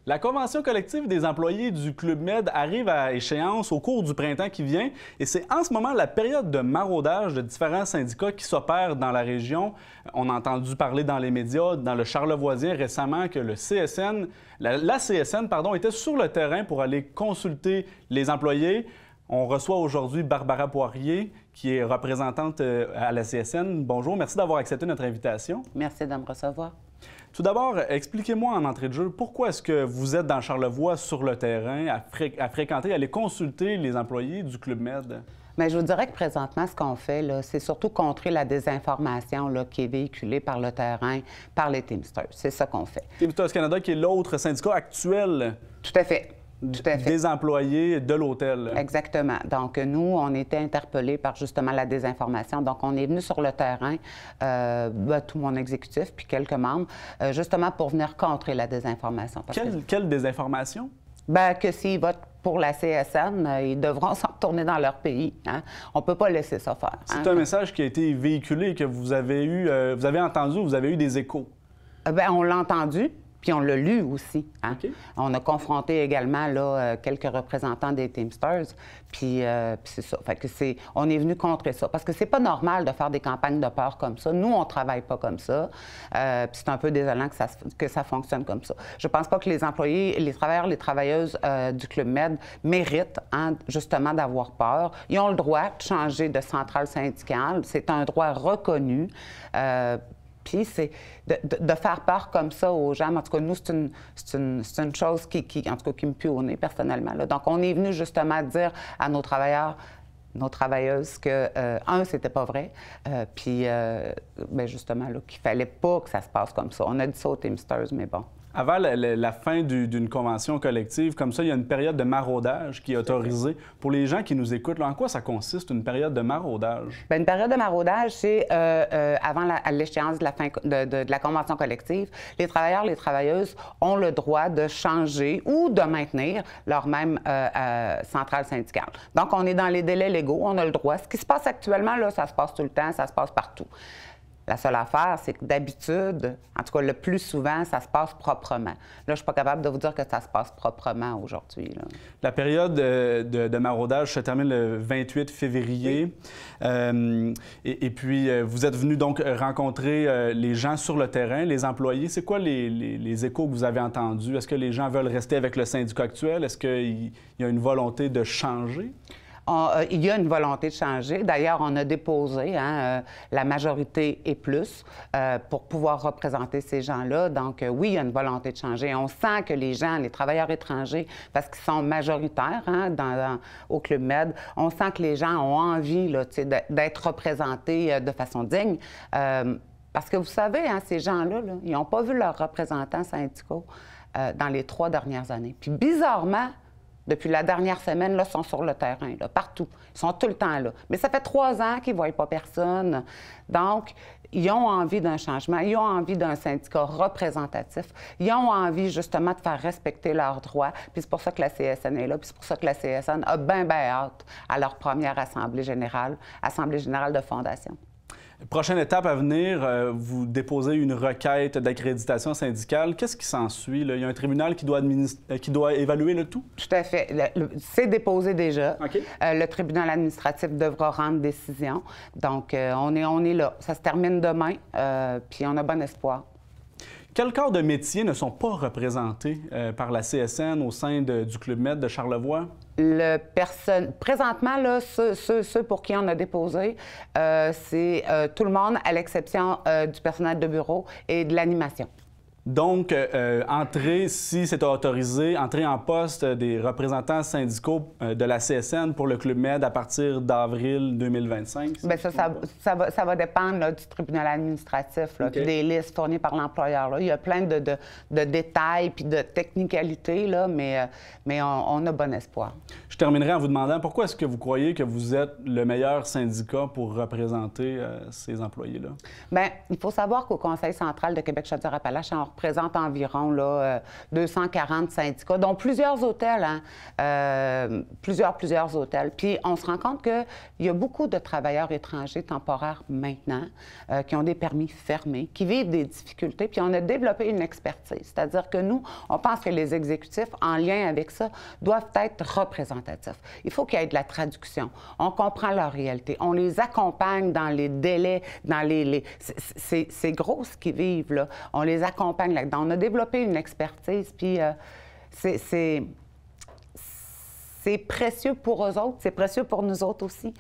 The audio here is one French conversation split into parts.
La convention collective des employés du Club Med arrive à échéance au cours du printemps qui vient et c'est en ce moment la période de maraudage de différents syndicats qui s'opèrent dans la région. On a entendu parler dans les médias, dans le Charlevoisien récemment, que le CSN, la CSN, était sur le terrain pour aller consulter les employés. On reçoit aujourd'hui Barbara Poirier, qui est représentante à la CSN. Bonjour, merci d'avoir accepté notre invitation. Merci de me recevoir. Tout d'abord, expliquez-moi en entrée de jeu, pourquoi est-ce que vous êtes dans Charlevoix sur le terrain, à fréquenter, à aller consulter les employés du Club Med? Bien, je vous dirais que présentement, ce qu'on fait, c'est surtout contrer la désinformation qui est véhiculée par le terrain, par les Teamsters. C'est ça qu'on fait. Teamsters Canada, qui est l'autre syndicat actuel. Tout à fait. Des employés de l'hôtel. Exactement. Donc, nous, on était interpellés par justement la désinformation. Donc, on est venu sur le terrain, tout mon exécutif, puis quelques membres, justement pour venir contrer la désinformation. Quelle désinformation? Bien, que s'ils votent pour la CSN, ils devront s'en retourner dans leur pays. Hein? On ne peut pas laisser ça faire. C'est un message qui a été véhiculé, que vous avez entendu, vous avez eu des échos. Bien, on l'a entendu. Puis on l'a lu aussi. Hein? Okay. On a confronté également quelques représentants des Teamsters. Puis c'est ça. Fait que on est venu contrer ça. Parce que c'est pas normal de faire des campagnes de peur comme ça. Nous, on travaille pas comme ça. Puis c'est un peu désolant que ça fonctionne comme ça. Je pense pas que les employés, les travailleurs, les travailleuses du Club Med méritent justement d'avoir peur. Ils ont le droit de changer de centrale syndicale. C'est un droit reconnu. Puis c'est de faire peur comme ça aux gens. En tout cas, nous, c'est une chose qui me pue au nez personnellement. Là. Donc, on est venu justement dire à nos travailleurs, nos travailleuses que, c'était pas vrai, puis justement, qu'il fallait pas que ça se passe comme ça. On a dit ça aux Teamsters, mais bon. Avant la fin d'une convention collective, comme ça, il y a une période de maraudage qui est autorisée. Pour les gens qui nous écoutent, là, en quoi ça consiste, une période de maraudage? Bien, une période de maraudage, c'est avant l'échéance de la convention collective, les travailleurs, les travailleuses ont le droit de changer ou de maintenir leur même centrale syndicale. Donc, on est dans les délais légaux, on a le droit. Ce qui se passe actuellement, là, ça se passe tout le temps, ça se passe partout. La seule affaire, c'est que d'habitude, en tout cas le plus souvent, ça se passe proprement. Là, je ne suis pas capable de vous dire que ça se passe proprement aujourd'hui. La période de maraudage se termine le 28 février. Oui. Et puis, vous êtes venu donc rencontrer les gens sur le terrain, les employés. C'est quoi les échos que vous avez entendus? Est-ce que les gens veulent rester avec le syndicat actuel? Est-ce qu'il y a une volonté de changer? Il y a une volonté de changer. D'ailleurs, on a déposé la majorité et plus pour pouvoir représenter ces gens-là. Donc, oui, il y a une volonté de changer. On sent que les gens, les travailleurs étrangers, parce qu'ils sont majoritaires au Club Med, on sent que les gens ont envie d'être représentés de façon digne. Parce que vous savez, ces gens-là, ils n'ont pas vu leurs représentants syndicaux dans les 3 dernières années. Puis bizarrement, depuis la dernière semaine, là, ils sont sur le terrain, là, partout. Ils sont tout le temps là. Mais ça fait 3 ans qu'ils ne voient pas personne. Donc, ils ont envie d'un changement. Ils ont envie d'un syndicat représentatif. Ils ont envie, justement, de faire respecter leurs droits. Puis c'est pour ça que la CSN est là. Puis c'est pour ça que la CSN a bien hâte à leur première Assemblée générale de fondation. Prochaine étape à venir, vous déposez une requête d'accréditation syndicale. Qu'est-ce qui s'ensuit? Il y a un tribunal qui doit évaluer le tout? Tout à fait. C'est déposé déjà. Okay. Le tribunal administratif devra rendre décision. Donc, on est là. Ça se termine demain, puis on a bon espoir. Quels corps de métier ne sont pas représentés par la CSN au sein du Club Med de Charlevoix? Présentement, là, ceux pour qui on a déposé, c'est tout le monde, à l'exception du personnel de bureau et de l'animation. Donc, entrer, si c'est autorisé, entrer en poste des représentants syndicaux de la CSN pour le Club Med à partir d'avril 2025? Bien, ça va dépendre là, du tribunal administratif, là, puis des listes fournies par l'employeur. Il y a plein de détails puis de technicalités, là, mais on a bon espoir. Je terminerai en vous demandant pourquoi est-ce que vous croyez que vous êtes le meilleur syndicat pour représenter ces employés-là? Bien, il faut savoir qu'au Conseil central de Québec-Chaudière-Appalaches, on représente environ là, 240 syndicats, dont plusieurs hôtels, hein, plusieurs hôtels. Puis on se rend compte qu'il y a beaucoup de travailleurs étrangers temporaires maintenant qui ont des permis fermés, qui vivent des difficultés, puis on a développé une expertise. C'est-à-dire que nous, on pense que les exécutifs, en lien avec ça, doivent être représentatifs. Il faut qu'il y ait de la traduction. On comprend leur réalité. On les accompagne dans les délais, dans c'est gros ce qu'ils vivent, là. On les accompagne là-dedans. On a développé une expertise, puis c'est précieux pour eux autres, c'est précieux pour nous autres aussi.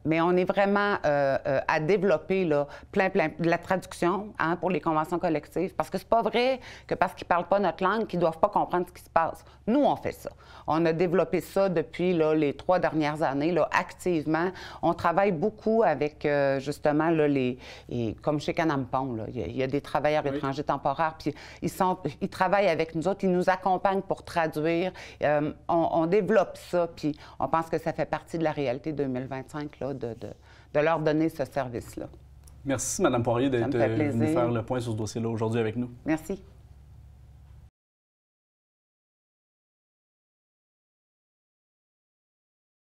Mais on est vraiment à développer là, de la traduction hein, pour les conventions collectives. Parce que c'est pas vrai que parce qu'ils parlent pas notre langue, qu'ils doivent pas comprendre ce qui se passe. Nous, on fait ça. On a développé ça depuis là, les 3 dernières années, là, activement. On travaille beaucoup avec, justement, là, comme chez Canampon, là, il y a des travailleurs étrangers temporaires, puis ils travaillent avec nous autres, ils nous accompagnent pour traduire. On développe ça, puis on pense que ça fait partie de la réalité 2025, là, de leur donner ce service-là. Merci, Mme Poirier, d'être venue faire le point sur ce dossier-là aujourd'hui avec nous. Merci.